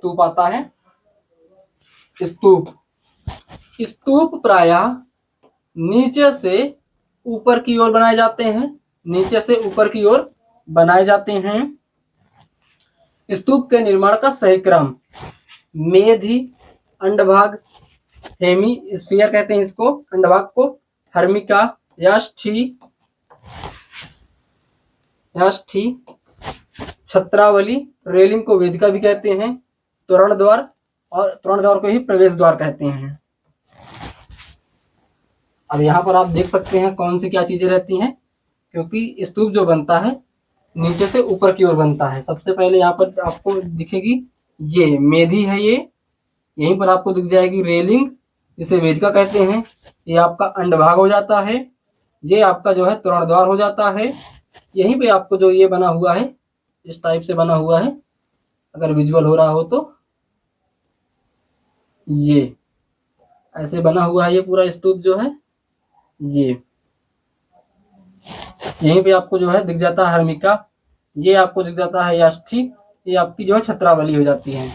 स्तूप आता है। स्तूप, स्तूप प्रायः नीचे से ऊपर की ओर बनाए जाते हैं, नीचे से ऊपर की ओर बनाए जाते हैं। स्तूप के निर्माण का सही क्रम मेधि, अंडभाग, हेमी स्फीयर कहते हैं इसको अंडभाग को, हर्मिका, याष्ठी, छत्रावली, रेलिंग को वेदिका भी कहते हैं, तोरण द्वार, और तोरण द्वार को ही प्रवेश द्वार कहते हैं। अब यहाँ पर आप देख सकते हैं कौन सी क्या चीजें रहती हैं, क्योंकि स्तूप जो बनता है नीचे से ऊपर की ओर बनता है। सबसे पहले यहाँ पर आपको दिखेगी ये मेधि है, ये यहीं पर आपको दिख जाएगी रेलिंग, इसे वेदिका कहते हैं। ये आपका अंडभाग हो जाता है, ये आपका जो है तोरण द्वार हो जाता है। यहीं पे आपको जो ये बना हुआ है इस टाइप से बना हुआ है, अगर विजुअल हो रहा हो तो ये ऐसे बना हुआ है ये पूरा स्तूप जो है, ये यहीं पे आपको जो है दिख जाता है हर्मिका, ये आपको दिख जाता है याष्ठी, ये आपकी जो है छत्रावली हो जाती है।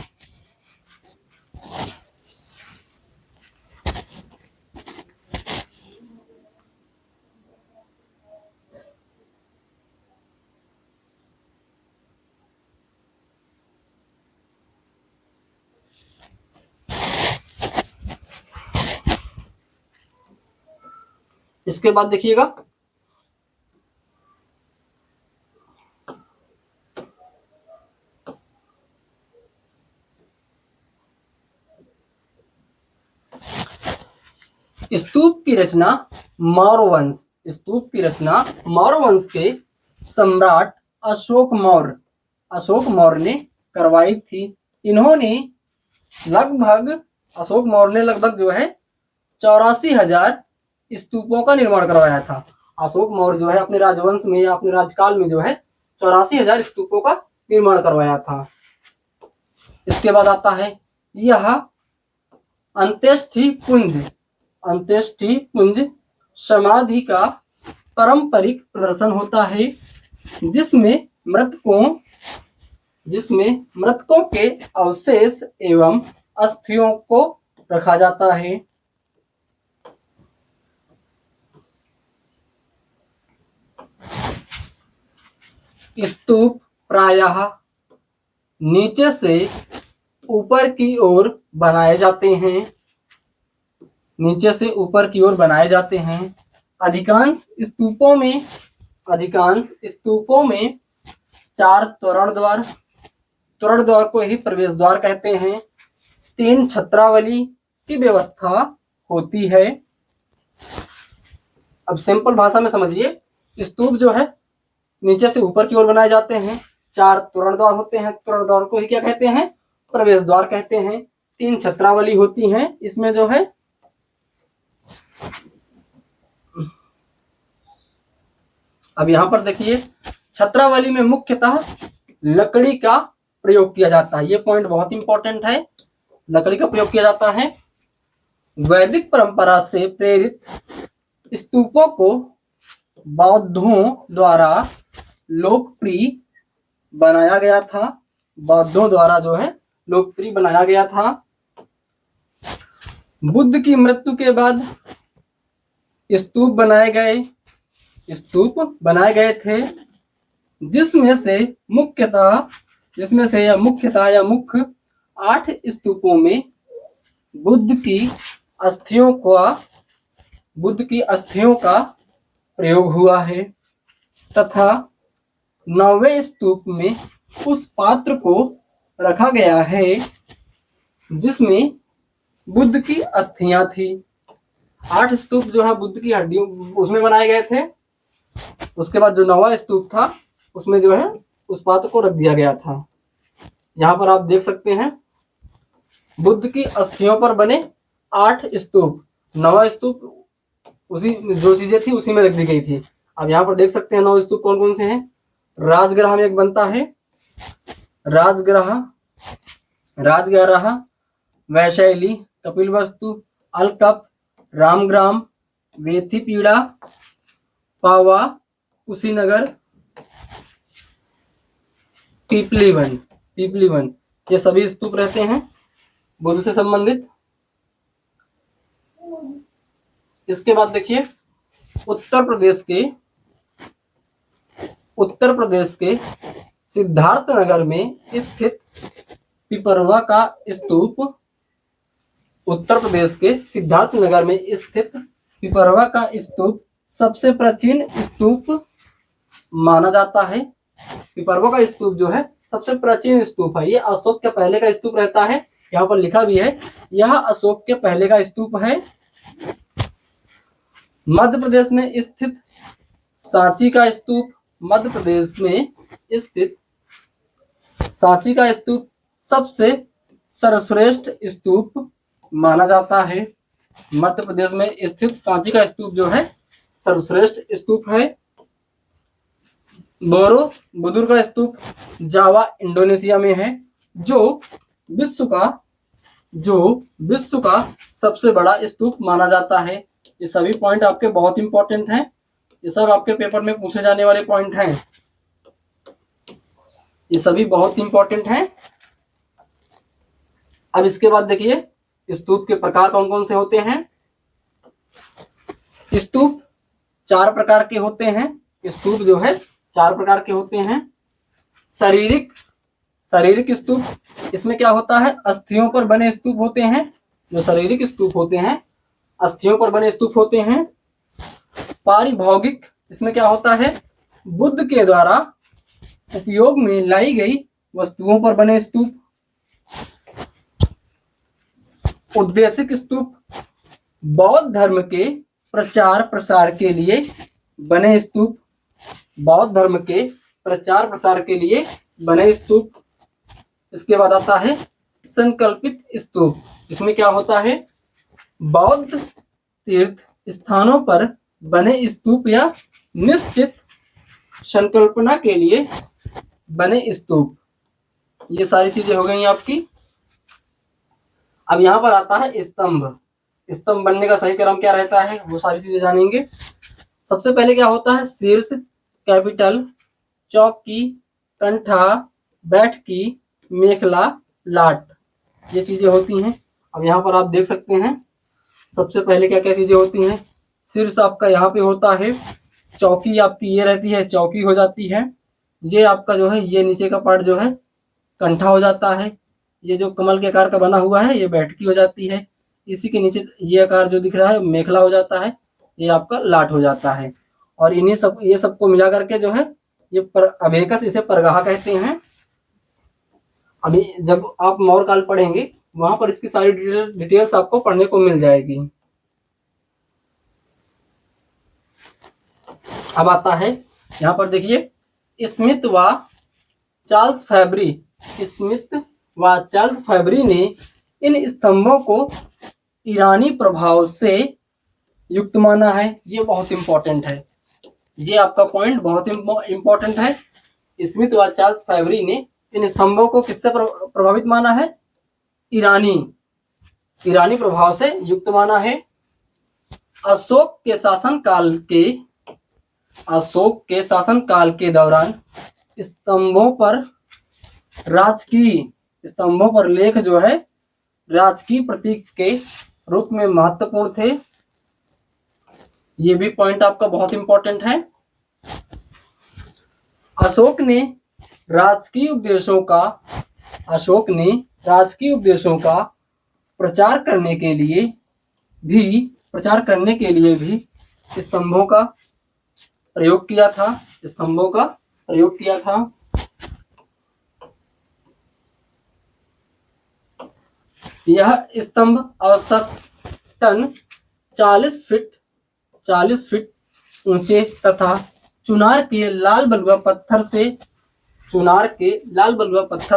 इसके बाद देखिएगा स्तूप की रचना मौर्य वंश, स्तूप की रचना मौर्य वंश के सम्राट अशोक मौर्य ने करवाई थी। इन्होंने लगभग जो है 84,000 स्तूपों का निर्माण करवाया था। अशोक मौर्य जो है अपने राजवंश में या अपने राजकाल में जो है 84,000 स्तूपों का निर्माण करवाया था। इसके बाद आता है यह अंत्येष्टि पुंज समाधि का पारंपरिक प्रदर्शन होता है, जिसमें मृतकों के अवशेष एवं अस्थियों को रखा जाता है। स्तूप प्रायः नीचे से ऊपर की ओर बनाए जाते हैं, नीचे से ऊपर की ओर बनाए जाते हैं। अधिकांश स्तूपों में 4 तोरण द्वार को ही प्रवेश द्वार कहते हैं। 3 छत्रावली की व्यवस्था होती है। अब सिंपल भाषा में समझिए, स्तूप जो है नीचे से ऊपर की ओर बनाए जाते हैं, 4 तोरण द्वार होते हैं, तोरण द्वार को ही क्या कहते हैं, प्रवेश द्वार कहते हैं। 3 छत्रावली होती हैं इसमें जो है। अब यहां पर देखिए छत्रावली में मुख्यतः लकड़ी का प्रयोग किया जाता है, ये पॉइंट बहुत इंपॉर्टेंट है, लकड़ी का प्रयोग किया जाता है। वैदिक परंपरा से प्रेरित स्तूपों को बौद्धों द्वारा लोकप्रिय बनाया गया था, बौद्धों द्वारा जो है लोकप्रिय बनाया गया था। बुद्ध की मृत्यु के बाद स्तूप बनाए गए थे, जिसमें से मुख्यतः 8 स्तूपों में बुद्ध की अस्थियों का प्रयोग हुआ है, तथा 9वें स्तूप में उस पात्र को रखा गया है जिसमें बुद्ध की अस्थियां थी। 8 स्तूप जो है बुद्ध की हड्डियों उसमें बनाए गए थे। उसके बाद जो 9वां स्तूप था उसमें जो है उस पात्र को रख दिया गया था। यहाँ पर आप देख सकते हैं बुद्ध की अस्थियों पर बने 8 स्तूप, 9वां स्तूप उसी जो चीजें थी उसी में रख दी गई थी। अब यहाँ पर देख सकते हैं 9 स्तूप कौन कौन से हैं। राजगृह में एक बनता है, राजगृह, वैशाली, कपिलवस्तु, अलकप, रामग्राम, वेथिपीड़ा, पावा, कुशीनगर, पीपलीवन। ये सभी स्तूप रहते हैं बुद्ध से संबंधित। इसके बाद देखिए उत्तर प्रदेश के सिद्धार्थ नगर में स्थित पिपरवा का स्तूप, उत्तर प्रदेश के सिद्धार्थ नगर में स्थित पिपरवा का स्तूप सबसे प्राचीन स्तूप माना जाता है। पिपरवा का स्तूप जो है सबसे प्राचीन स्तूप है। ये अशोक के पहले का स्तूप रहता है, यहाँ पर लिखा भी है यह अशोक के पहले का स्तूप है। मध्य प्रदेश में स्थित सांची का स्तूप, मध्य प्रदेश में स्थित सांची का स्तूप सबसे सर्वश्रेष्ठ स्तूप माना जाता है। मध्य प्रदेश में स्थित सांची का स्तूप जो है सर्वश्रेष्ठ स्तूप है। बोरोबुदुर का स्तूप जावा इंडोनेशिया में है, जो विश्व का सबसे बड़ा स्तूप माना जाता है। ये सभी पॉइंट आपके बहुत इंपॉर्टेंट हैं, ये सब आपके पेपर में पूछे जाने वाले पॉइंट हैं, ये सभी बहुत इंपॉर्टेंट हैं। अब इसके बाद देखिए स्तूप के प्रकार कौन कौन से होते हैं। स्तूप 4 प्रकार के होते हैं। स्तूप जो है 4 प्रकार के होते हैं। शारीरिक स्तूप, इसमें क्या होता है अस्थियों पर बने स्तूप होते हैं। जो शारीरिक स्तूप होते हैं अस्थियों पर बने स्तूप होते हैं। पारिभौगिक, इसमें क्या होता है बुद्ध के द्वारा उपयोग में लाई गई वस्तुओं पर बने स्तूप। उद्देशिक स्तूप, बौद्ध धर्म के प्रचार प्रसार के लिए बने स्तूप, बौद्ध धर्म के प्रचार प्रसार के लिए बने स्तूप। इसके बाद आता है संकल्पित स्तूप, इसमें क्या होता है बौद्ध तीर्थ स्थानों पर बने स्तूप या निश्चित संकल्पना के लिए बने स्तूप। ये सारी चीजें हो गई आपकी। अब यहाँ पर आता है स्तंभ। स्तंभ बनने का सही क्रम क्या रहता है वो सारी चीजें जानेंगे। सबसे पहले क्या होता है शीर्ष, कैपिटल, चौकी, कंठा, बैठकी, मेखला, लाट, ये चीजें होती हैं। अब यहाँ पर आप देख सकते हैं सबसे पहले क्या क्या चीजें होती हैं। शीर्ष आपका यहाँ पे होता है, चौकी आपकी ये रहती है, चौकी हो जाती है। ये आपका जो है ये नीचे का पार्ट जो है कंठा हो जाता है। ये जो कमल के आकार का बना हुआ है ये बैठकी हो जाती है। इसी के नीचे ये आकार जो दिख रहा है मेखला हो जाता है, ये आपका लाट हो जाता है। और ये सबको मिला करके जो है ये अभेकस, इसे परगाहा कहते हैं। अभी जब आप मौर्य काल पढ़ेंगे वहां पर इसकी सारी डिटेल्स आपको पढ़ने को मिल जाएगी। अब आता है यहाँ पर देखिए स्मिथ व चार्ल्स फैब्री ने इन स्तंभों को ईरानी प्रभाव से युक्त माना है। ये बहुत इंपॉर्टेंट है, ये आपका पॉइंट बहुत इंपॉर्टेंट है। स्मिथ व चार्ल्स फैब्री ने इन स्तंभों को किससे प्रभावित माना है ईरानी प्रभाव से युक्त माना है। अशोक के शासन काल के दौरान स्तंभों पर लेख जो है राजकीय प्रतीक के रूप में महत्वपूर्ण थे। ये भी पॉइंट आपका बहुत इंपॉर्टेंट है। अशोक ने राजकीय उपदेशों का प्रचार करने के लिए भी स्तंभों का प्रयोग किया था। यह स्तंभ औसतन 40 फीट ऊंचे तथा चुनार के लाल बलुआ पत्थर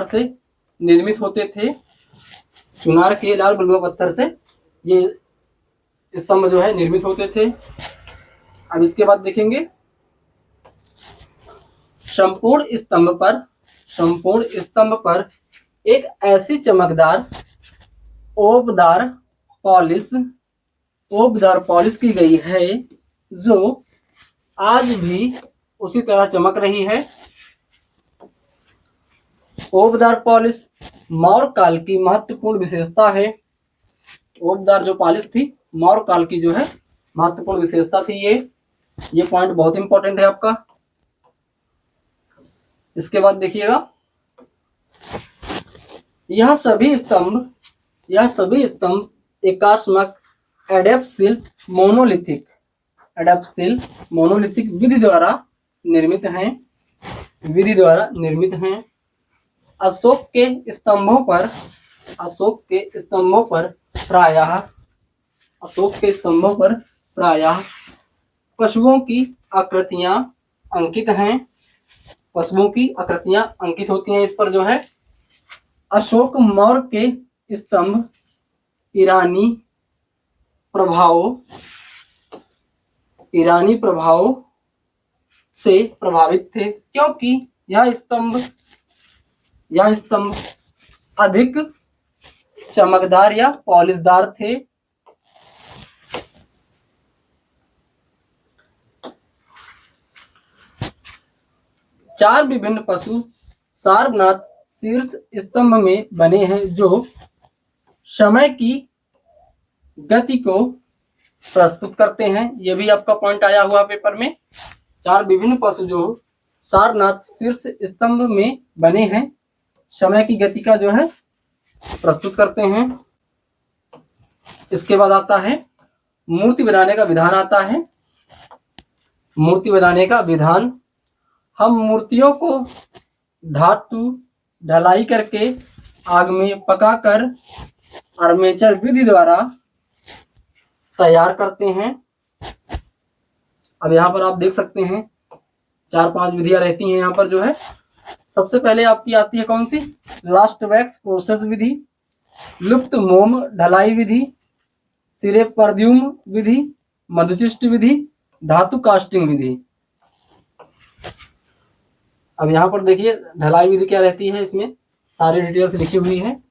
से निर्मित होते थे। चुनार के लाल बलुआ पत्थर से ये स्तंभ जो है निर्मित होते थे। अब इसके बाद देखेंगे संपूर्ण स्तंभ पर एक ऐसी चमकदार ओबदार पॉलिश की गई है जो आज भी उसी तरह चमक रही है। ओबदार पॉलिश मौर्य काल की महत्वपूर्ण विशेषता है। ओबदार जो पॉलिश थी मौर्य काल की जो है महत्वपूर्ण विशेषता थी। ये पॉइंट बहुत इंपॉर्टेंट है आपका। इसके बाद देखिएगा, यह सभी स्तंभ एकात्मक एडैप्सिल मोनोलिथिक विधि द्वारा निर्मित हैं। अशोक के स्तंभों पर प्रायः पशुओं की आकृतियां अंकित होती हैं। इस पर जो है अशोक मौर्य के स्तंभ ईरानी प्रभावों से प्रभावित थे, क्योंकि यह स्तंभ अधिक चमकदार या पॉलिशदार थे। चार विभिन्न पशु सारनाथ शीर्ष स्तंभ में बने हैं, जो समय की गति को प्रस्तुत करते हैं। यह भी आपका पॉइंट आया हुआ पेपर में। चार विभिन्न पशु जो सारनाथ शीर्ष स्तंभ में बने हैं, समय की गति का जो है प्रस्तुत करते हैं। इसके बाद आता है मूर्ति बनाने का विधान आता है। मूर्ति बनाने का विधान, हम मूर्तियों को धातु ढलाई करके आग में पकाकर आर्मेचर विधि द्वारा तैयार करते हैं। अब यहाँ पर आप देख सकते हैं 4-5 विधियां रहती हैं यहाँ पर जो है। सबसे पहले आपकी आती है कौन सी, लास्ट वैक्स प्रोसेस विधि, लुप्त मोम ढलाई विधि, सिरे परद्युम विधि, मधुचिष्ट विधि, धातु कास्टिंग विधि। अब यहाँ पर देखिए ढलाई विधि क्या रहती है, इसमें सारी डिटेल्स लिखी हुई है।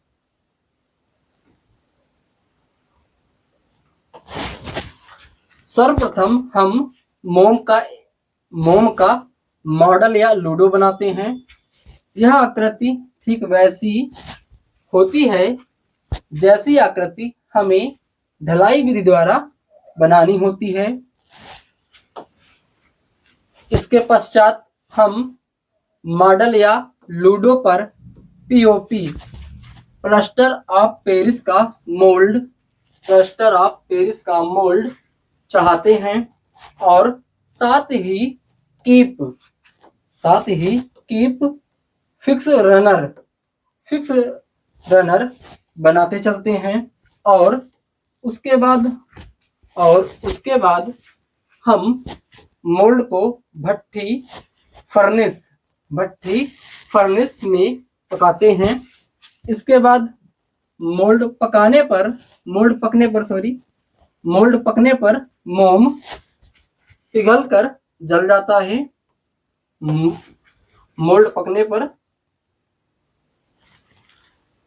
सर्वप्रथम हम मोम का मॉडल या लूडो बनाते हैं। यह आकृति ठीक वैसी होती है जैसी आकृति हमें ढलाई विधि द्वारा बनानी होती है। इसके पश्चात हम मॉडल या लूडो पर पीओपी प्लास्टर ऑफ पेरिस का मोल्ड चढ़ाते हैं और साथ ही कीप फिक्स रनर बनाते चलते हैं। और उसके बाद हम मोल्ड को भट्टी फर्नेस में पकाते हैं। इसके बाद मोल्ड पकने पर मोम पिघलकर जल जाता है। मोल्ड पकने पर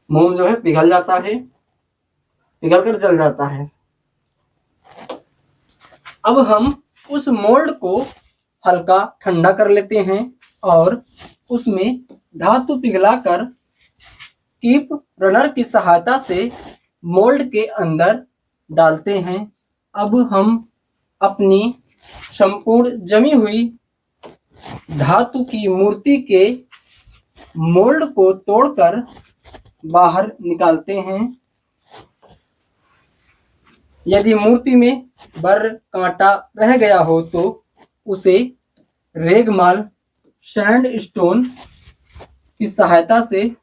मोम जो है पिघलकर जल जाता है। अब हम उस मोल्ड को हल्का ठंडा कर लेते हैं और उसमें धातु पिघलाकर कीप रनर की सहायता से मोल्ड के अंदर डालते हैं। अब हम अपनी संपूर्ण जमी हुई धातु की मूर्ति के मोल्ड को तोड़कर बाहर निकालते हैं। यदि मूर्ति में बर कांटा रह गया हो तो उसे रेगमाल सैंडस्टोन की सहायता से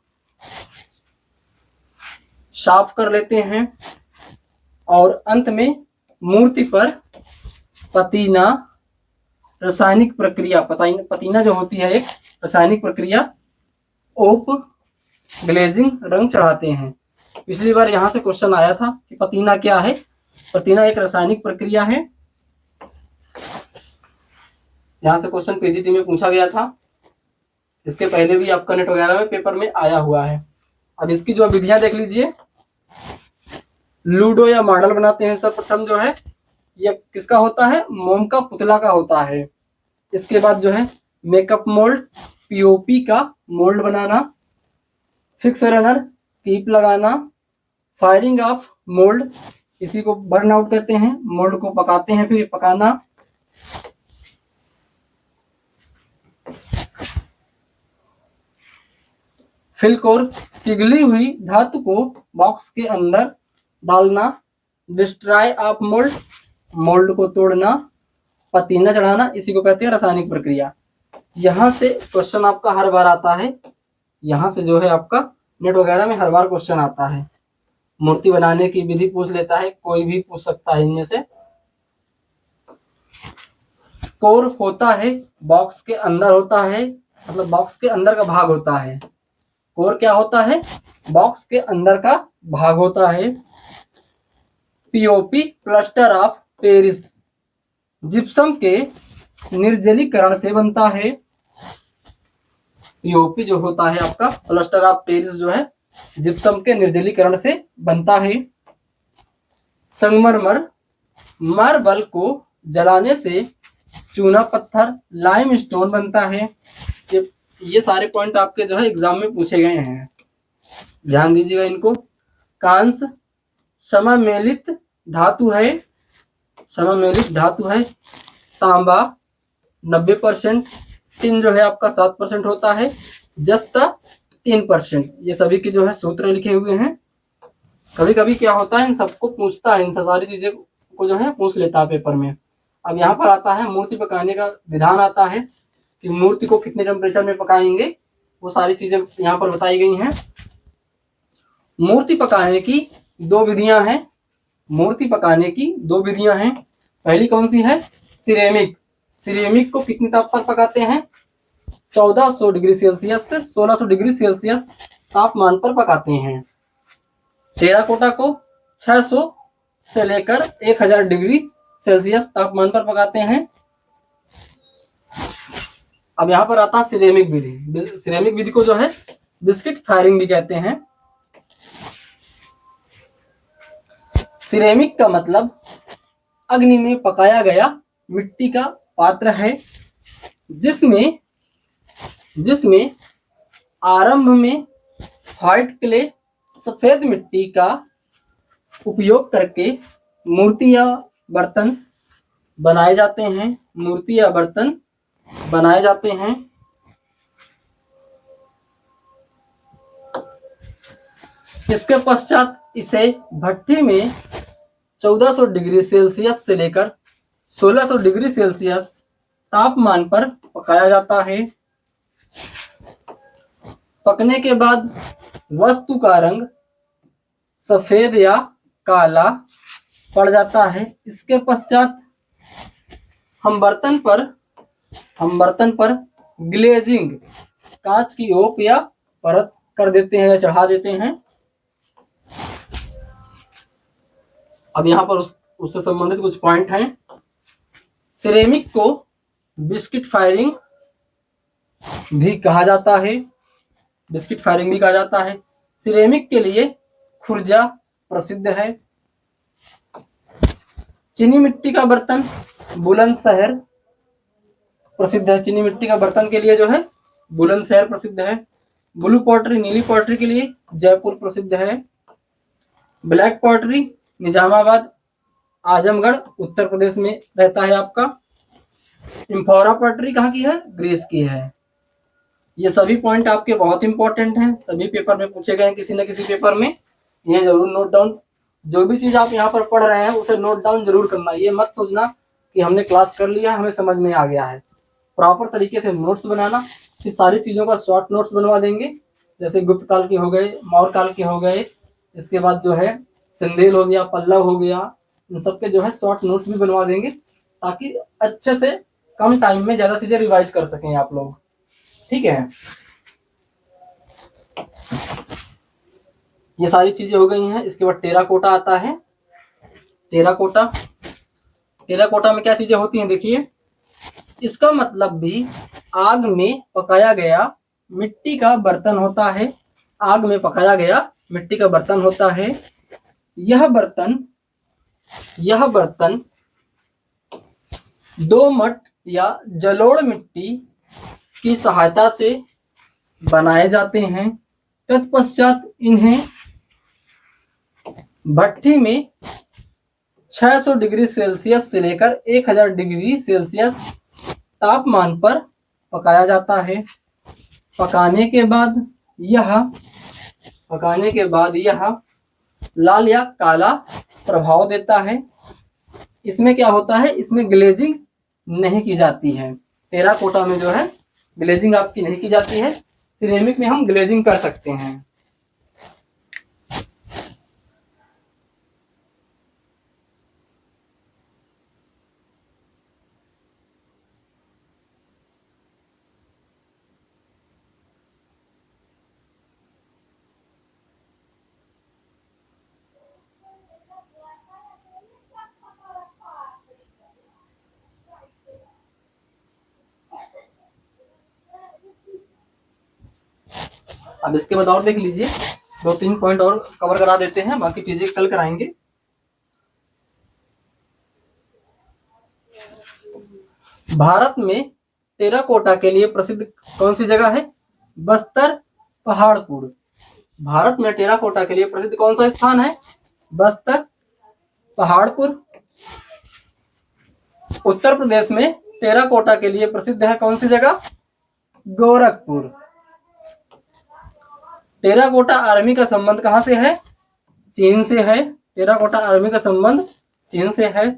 साफ कर लेते हैं। और अंत में मूर्ति पर पतीना रासायनिक प्रक्रिया, पतीना जो होती है एक रासायनिक प्रक्रिया, ओप ग्लेजिंग रंग चढ़ाते हैं। पिछली बार यहाँ से क्वेश्चन आया था कि पतीना क्या है। पतीना एक रासायनिक प्रक्रिया है। यहाँ से क्वेश्चन पीजीटी में पूछा गया था। इसके पहले भी आपका नेट वगैरह में पेपर में आया हुआ है। अब इसकी जो विधियां देख लीजिए। लूडो या मॉडल बनाते हैं, सर्वप्रथम जो है यह किसका होता है, मोम का पुतला का होता है। इसके बाद जो है मेकअप मोल्ड, पीओपी का मोल्ड बनाना। फिक्स रनर, कीप लगाना, फायरिंग ऑफ मोल्ड, इसी को बर्न आउट कहते हैं, मोल्ड को पकाते हैं फिर पकाना, फिल कोर, पिघली हुई धातु को बॉक्स के अंदर डालना, डिस्ट्रॉय ऑफ मोल्ड, मोल्ड को तोड़ना, पतीना चढ़ाना, इसी को कहते हैं रासायनिक प्रक्रिया। यहाँ से क्वेश्चन आपका हर बार आता है, यहाँ से जो है आपका नेट वगैरह में हर बार क्वेश्चन आता है। मूर्ति बनाने की विधि पूछ लेता है, कोई भी पूछ सकता है इनमें से। कोर होता है बॉक्स के अंदर होता है, मतलब बॉक्स के अंदर का भाग होता है। कोर क्या होता है? बॉक्स के अंदर का भाग होता है। POP plaster of Paris gypsum के निर्जलीकरण से बनता है। पीओपी जो होता है आपका प्लास्टर ऑफ पेरिस जो है जिप्सम के निर्जलीकरण से बनता है। संगमरमर, मार्बल को जलाने से चूना पत्थर लाइम स्टोन बनता है। ये सारे पॉइंट आपके जो है एग्जाम में पूछे गए हैं, ध्यान दीजिएगा इनको। कांस सममेलित धातु है, सममेलित धातु है। तांबा 90%, टिन जो है आपका 7% होता है, जस्ता 3%। ये सभी के जो है सूत्र लिखे हुए हैं। कभी कभी क्या होता है इन सबको पूछता है, इन सारी चीजें को जो है पूछ लेता है पेपर में। अब यहाँ पर आता है मूर्ति पकाने का विधान आता है कि मूर्ति को कितने टेम्परेचर में पकाएंगे, वो सारी चीजें यहाँ पर बताई गई हैं। मूर्ति पकाने की दो विधियां हैं, मूर्ति पकाने की दो विधियां हैं। पहली कौन सी है? सिरेमिक। सिरेमिक को कितने ताप पर पकाते हैं? 1400 डिग्री सेल्सियस से 1600 डिग्री सेल्सियस तापमान पर पकाते हैं। टेराकोटा को 600 से लेकर 1000 डिग्री सेल्सियस तापमान पर पकाते हैं। अब यहाँ पर आता है सिरेमिक विधि। सिरेमिक विधि को जो है बिस्किट फायरिंग भी कहते हैं। सिरेमिक का मतलब अग्नि में पकाया गया मिट्टी का पात्र है, जिसमें आरंभ में व्हाइट क्ले सफेद मिट्टी का उपयोग करके मूर्ति या बर्तन बनाए जाते हैं, मूर्ति या बर्तन बनाए जाते हैं। इसके पश्चात इसे भट्टी में 1400 डिग्री सेल्सियस से लेकर 1600 डिग्री सेल्सियस तापमान पर पकाया जाता है। पकने के बाद वस्तु का रंग सफेद या काला पड़ जाता है। इसके पश्चात हम बर्तन पर ग्लेजिंग, कांच की ओप या परत कर देते हैं या चढ़ा देते हैं। अब यहाँ पर उससे संबंधित कुछ पॉइंट हैं। सिरेमिक को बिस्किट फायरिंग भी कहा जाता है, बिस्किट फायरिंग भी कहा जाता है। सिरेमिक के लिए खुर्जा प्रसिद्ध है। चीनी मिट्टी का बर्तन बुलंदशहर प्रसिद्ध है। चीनी मिट्टी का बर्तन के लिए जो है बुलंदशहर प्रसिद्ध है। ब्लू पॉटरी, नीली पॉटरी के लिए जयपुर प्रसिद्ध है। ब्लैक पॉटरी निजामाबाद, आजमगढ़ उत्तर प्रदेश में रहता है आपका। इम्फोरा पॉटरी कहाँ की है? ग्रीस की है। ये सभी पॉइंट आपके बहुत इंपॉर्टेंट हैं, सभी पेपर में पूछे गए हैं किसी न किसी पेपर में। ये जरूर नोट डाउन, जो भी चीज आप यहाँ पर पढ़ रहे हैं उसे नोट डाउन जरूर करना। ये मत सोचना कि हमने क्लास कर लिया, हमें समझ में आ गया है। प्रॉपर तरीके से नोट्स बनाना, फिर सारी चीजों का शॉर्ट नोट्स बनवा देंगे। जैसे गुप्त काल के हो गए, मौर्य काल के हो गए, इसके बाद जो है चंदेल हो गया, पल्लव हो गया, इन सब के जो है शॉर्ट नोट्स भी बनवा देंगे, ताकि अच्छे से कम टाइम में ज्यादा चीजें रिवाइज कर सकें आप लोग। ठीक है, ये सारी चीजें हो गई हैं। इसके बाद टेराकोटा आता है। टेराकोटा में क्या चीजें होती हैं देखिए। इसका मतलब भी आग में पकाया गया मिट्टी का बर्तन होता है। आग में पकाया गया मिट्टी का बर्तन होता है। यह बर्तन दोमट या जलोढ़ मिट्टी की सहायता से बनाए जाते हैं। तत्पश्चात इन्हें भट्ठी में 600 डिग्री सेल्सियस से लेकर 1000 डिग्री सेल्सियस तापमान पर पकाया जाता है। पकाने के बाद यह लाल या काला प्रभाव देता है। इसमें क्या होता है, इसमें ग्लेजिंग नहीं की जाती है। टेराकोटा में जो है ग्लेजिंग आपकी नहीं की जाती है। सिरेमिक में हम ग्लेजिंग कर सकते हैं। अब इसके बाद और देख लीजिए, 2-3 पॉइंट और कवर करा देते हैं, बाकी चीजें कल कराएंगे। भारत में टेराकोटा के लिए प्रसिद्ध कौन सी जगह है? बस्तर, पहाड़पुर। भारत में टेराकोटा के लिए प्रसिद्ध कौन सा स्थान है? बस्तर, पहाड़पुर। उत्तर प्रदेश में टेराकोटा के लिए प्रसिद्ध है कौन सी जगह? गोरखपुर। टेराकोटा आर्मी का संबंध कहां से है? चीन से है। टेराकोटा आर्मी का संबंध चीन से है।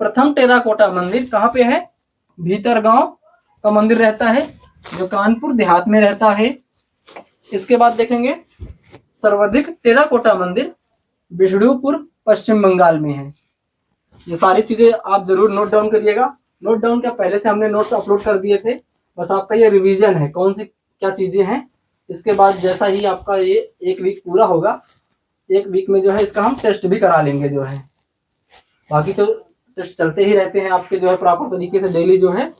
प्रथम टेराकोटा मंदिर कहां पे है? भीतरगांव का मंदिर रहता है, जो कानपुर देहात में रहता है। इसके बाद देखेंगे, सर्वाधिक टेराकोटा मंदिर विष्णुपुर, पश्चिम बंगाल में है। ये सारी चीजें आप जरूर नोट डाउन करिएगा। नोट डाउन क्या, पहले से हमने नोट्स अपलोड कर दिए थे, बस आपका ये रिवीजन है कौन सी क्या चीजें हैं। इसके बाद जैसा ही आपका ये 1 वीक पूरा होगा, 1 वीक में जो है इसका हम टेस्ट भी करा लेंगे जो है। बाकी तो टेस्ट चलते ही रहते हैं आपके जो है प्रॉपर तरीके से डेली जो है